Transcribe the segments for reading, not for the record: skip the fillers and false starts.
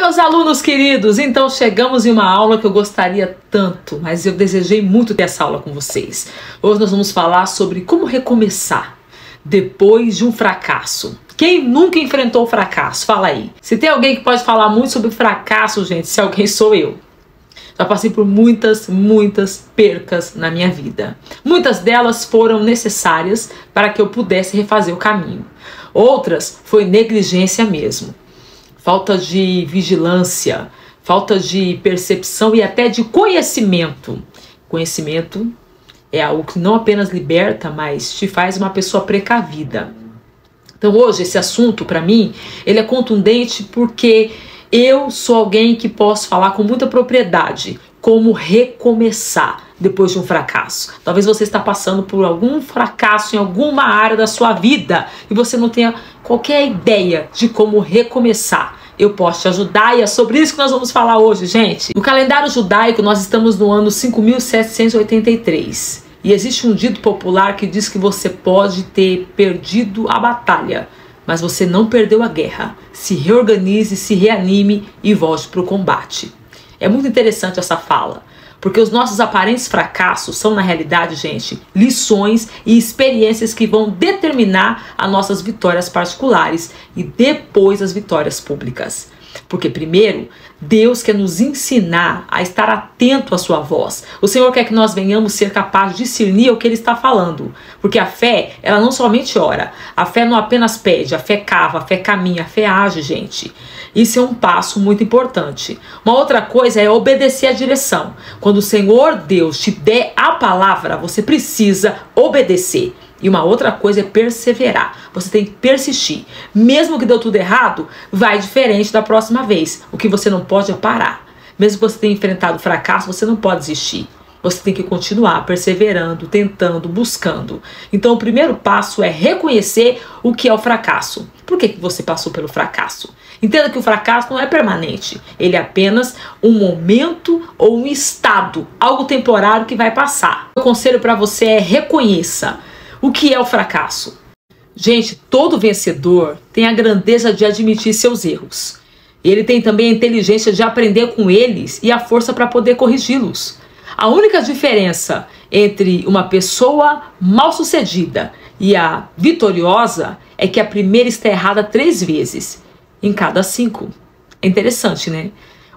meus alunos queridos, então chegamos em uma aula que eu gostaria tanto, mas eu desejei muito ter essa aula com vocês. Hoje nós vamos falar sobre como recomeçar depois de um fracasso. Quem nunca enfrentou o fracasso? Fala aí. Se tem alguém que pode falar muito sobre fracasso, gente, se alguém sou eu. Já passei por muitas percas na minha vida. Muitas delas foram necessárias para que eu pudesse refazer o caminho. Outras foi negligência mesmo. Falta de vigilância, falta de percepção e até de conhecimento. Conhecimento é algo que não apenas liberta, mas te faz uma pessoa precavida. Então hoje esse assunto, para mim, ele é contundente porque eu sou alguém que posso falar com muita propriedade como recomeçar depois de um fracasso. Talvez você está passando por algum fracasso em alguma área da sua vida e você não tenha qualquer ideia de como recomeçar. Eu posso te ajudar e é sobre isso que nós vamos falar hoje, gente. No calendário judaico nós estamos no ano 5783 e existe um dito popular que diz que você pode ter perdido a batalha, mas você não perdeu a guerra. Se reorganize, se reanime e volte para o combate. É muito interessante essa fala, porque os nossos aparentes fracassos são, na realidade, gente, lições e experiências que vão determinar as nossas vitórias particulares e depois as vitórias públicas. Porque primeiro, Deus quer nos ensinar a estar atento à sua voz. O Senhor quer que nós venhamos ser capazes de discernir o que Ele está falando. Porque a fé, ela não somente ora. A fé não apenas pede, a fé cava, a fé caminha, a fé age, gente. Isso é um passo muito importante. Uma outra coisa é obedecer a direção. Quando o Senhor Deus te der a palavra, você precisa obedecer. E uma outra coisa é perseverar. Você tem que persistir. Mesmo que deu tudo errado, vai diferente da próxima vez. O que você não pode é parar. Mesmo que você tenha enfrentado fracasso, você não pode desistir. Você tem que continuar perseverando, tentando, buscando. Então o primeiro passo é reconhecer o que é o fracasso. Por que você passou pelo fracasso? Entenda que o fracasso não é permanente. Ele é apenas um momento ou um estado, algo temporário que vai passar. O conselho para você é reconheça. O que é o fracasso? Gente, todo vencedor tem a grandeza de admitir seus erros. Ele tem também a inteligência de aprender com eles e a força para poder corrigi-los. A única diferença entre uma pessoa mal-sucedida e a vitoriosa é que a primeira está errada 3 vezes em cada 5. É interessante, né?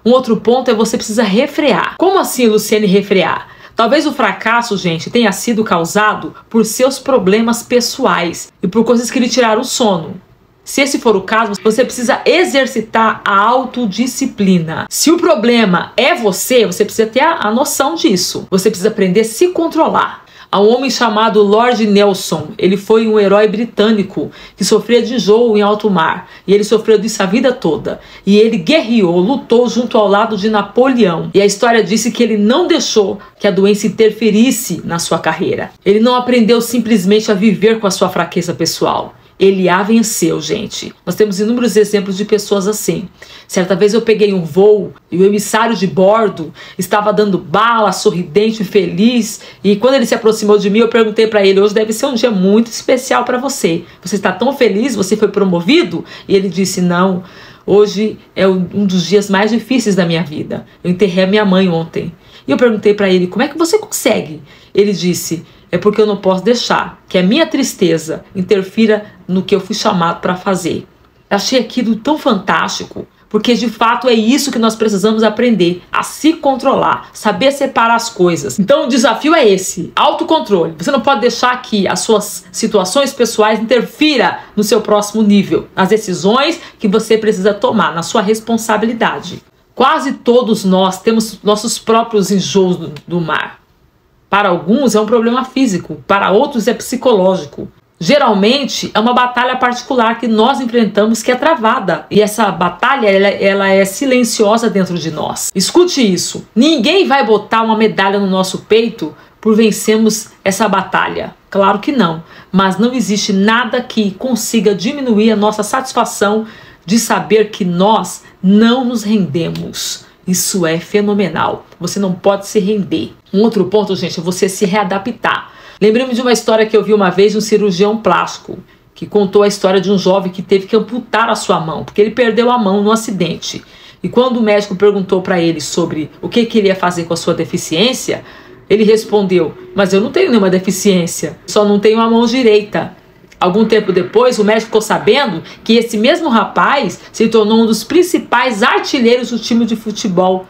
Um outro ponto é você precisa refrear. Como assim, Luciane, refrear? Talvez o fracasso, gente, tenha sido causado por seus problemas pessoais e por coisas que lhe tiraram o sono. Se esse for o caso, você precisa exercitar a autodisciplina. Se o problema é você precisa ter a noção disso. Você precisa aprender a se controlar. Há um homem chamado Lord Nelson. Ele foi um herói britânico que sofria de enjoo em alto mar. E ele sofreu disso a vida toda. E ele guerreou, lutou junto ao lado de Napoleão. E a história disse que ele não deixou que a doença interferisse na sua carreira. Ele não aprendeu simplesmente a viver com a sua fraqueza pessoal. Ele a venceu, gente. Nós temos inúmeros exemplos de pessoas assim. Certa vez eu peguei um voo e o emissário de bordo estava dando bala, sorridente, feliz. E quando ele se aproximou de mim, eu perguntei para ele: hoje deve ser um dia muito especial para você. Você está tão feliz? Você foi promovido? E ele disse: não, hoje é um dos dias mais difíceis da minha vida. Eu enterrei a minha mãe ontem. E eu perguntei para ele: como é que você consegue? Ele disse: é porque eu não posso deixar que a minha tristeza interfira no que eu fui chamado para fazer. Achei aquilo tão fantástico, porque de fato é isso que nós precisamos aprender, a se controlar, saber separar as coisas. Então o desafio é esse, autocontrole. Você não pode deixar que as suas situações pessoais interfira no seu próximo nível, nas decisões que você precisa tomar, na sua responsabilidade. Quase todos nós temos nossos próprios enjoos do mar. Para alguns é um problema físico, para outros é psicológico. Geralmente é uma batalha particular que nós enfrentamos que é travada. E essa batalha ela é silenciosa dentro de nós. Escute isso. Ninguém vai botar uma medalha no nosso peito por vencermos essa batalha. Claro que não. Mas não existe nada que consiga diminuir a nossa satisfação de saber que nós não nos rendemos. Isso é fenomenal. Você não pode se render. Um outro ponto, gente, é você se readaptar. Lembrei-me de uma história que eu vi uma vez de um cirurgião plástico que contou a história de um jovem que teve que amputar a sua mão, porque ele perdeu a mão num acidente. E quando o médico perguntou para ele sobre o que ele ia fazer com a sua deficiência, ele respondeu: mas eu não tenho nenhuma deficiência, só não tenho a mão direita. Algum tempo depois, o médico ficou sabendo que esse mesmo rapaz se tornou um dos principais artilheiros do time de futebol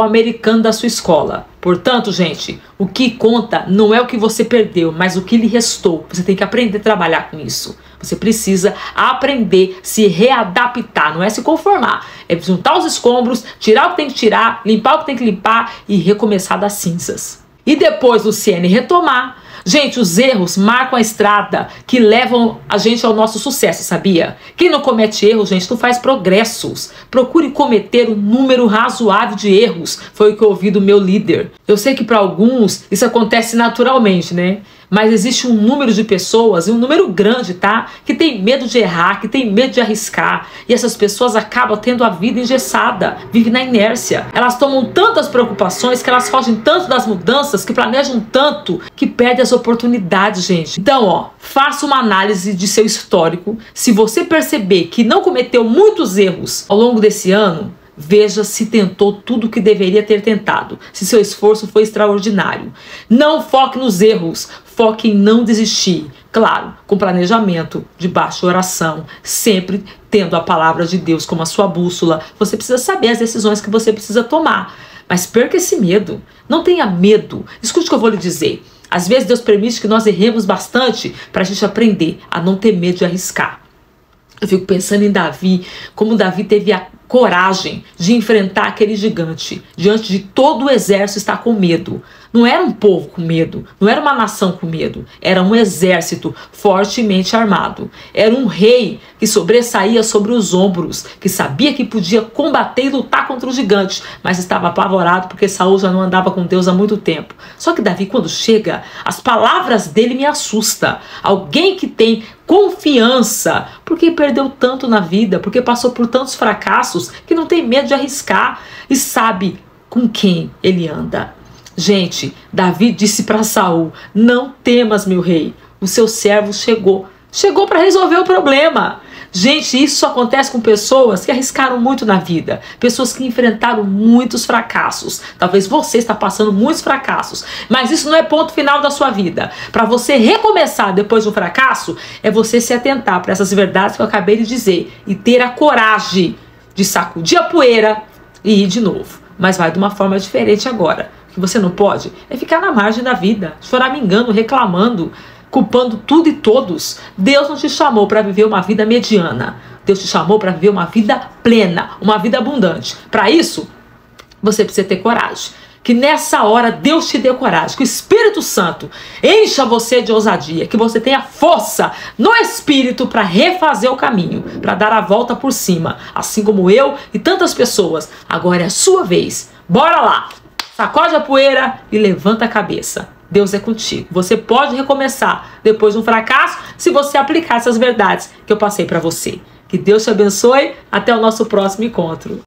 americano da sua escola. Portanto, gente, o que conta não é o que você perdeu, mas o que lhe restou. Você tem que aprender a trabalhar com isso. Você precisa aprender a se readaptar, não é se conformar. É juntar os escombros, tirar o que tem que tirar, limpar o que tem que limpar e recomeçar das cinzas. E depois, Luciene, retomar. Gente, os erros marcam a estrada que levam a gente ao nosso sucesso, sabia? Quem não comete erros, gente, não faz progressos. Procure cometer um número razoável de erros, foi o que eu ouvi do meu líder. Eu sei que para alguns isso acontece naturalmente, né? Mas existe um número de pessoas, e um número grande, tá? Que tem medo de errar, que tem medo de arriscar. E essas pessoas acabam tendo a vida engessada, vivem na inércia. Elas tomam tantas preocupações, que elas fogem tanto das mudanças, que planejam tanto, que perdem as oportunidades, gente. Então, ó, faça uma análise de seu histórico. Se você perceber que não cometeu muitos erros ao longo desse ano, veja se tentou tudo o que deveria ter tentado, se seu esforço foi extraordinário. Não foque nos erros, foque em não desistir. Claro, com planejamento, debaixo de oração, sempre tendo a palavra de Deus como a sua bússola. Você precisa saber as decisões que você precisa tomar. Mas perca esse medo. Não tenha medo. Escute o que eu vou lhe dizer. Às vezes Deus permite que nós erremos bastante para a gente aprender a não ter medo de arriscar. Eu fico pensando em Davi, como Davi teve a coragem de enfrentar aquele gigante diante de todo o exército estar com medo. Não era um povo com medo, não era uma nação com medo, era um exército fortemente armado. Era um rei que sobressaía sobre os ombros, que sabia que podia combater e lutar contra o gigante, mas estava apavorado porque Saul já não andava com Deus há muito tempo. Só que Davi, quando chega, as palavras dele me assustam. Alguém que tem confiança, porque perdeu tanto na vida, porque passou por tantos fracassos, que não tem medo de arriscar e sabe com quem ele anda. Gente, Davi disse para Saul: não temas, meu rei, o seu servo chegou para resolver o problema. Gente, isso acontece com pessoas que arriscaram muito na vida, pessoas que enfrentaram muitos fracassos. Talvez você está passando muitos fracassos, mas isso não é ponto final da sua vida. Para você recomeçar depois de um fracasso, é você se atentar para essas verdades que eu acabei de dizer e ter a coragem de sacudir a poeira e ir de novo. Mas vai de uma forma diferente agora. O que você não pode é ficar na margem da vida, choramingando, reclamando, culpando tudo e todos. Deus não te chamou para viver uma vida mediana. Deus te chamou para viver uma vida plena, uma vida abundante. Para isso, você precisa ter coragem. Que nessa hora Deus te dê coragem, que o Espírito Santo encha você de ousadia, que você tenha força no Espírito para refazer o caminho, para dar a volta por cima, assim como eu e tantas pessoas. Agora é a sua vez. Bora lá! Sacode a poeira e levanta a cabeça. Deus é contigo. Você pode recomeçar depois de um fracasso se você aplicar essas verdades que eu passei para você. Que Deus te abençoe. Até o nosso próximo encontro.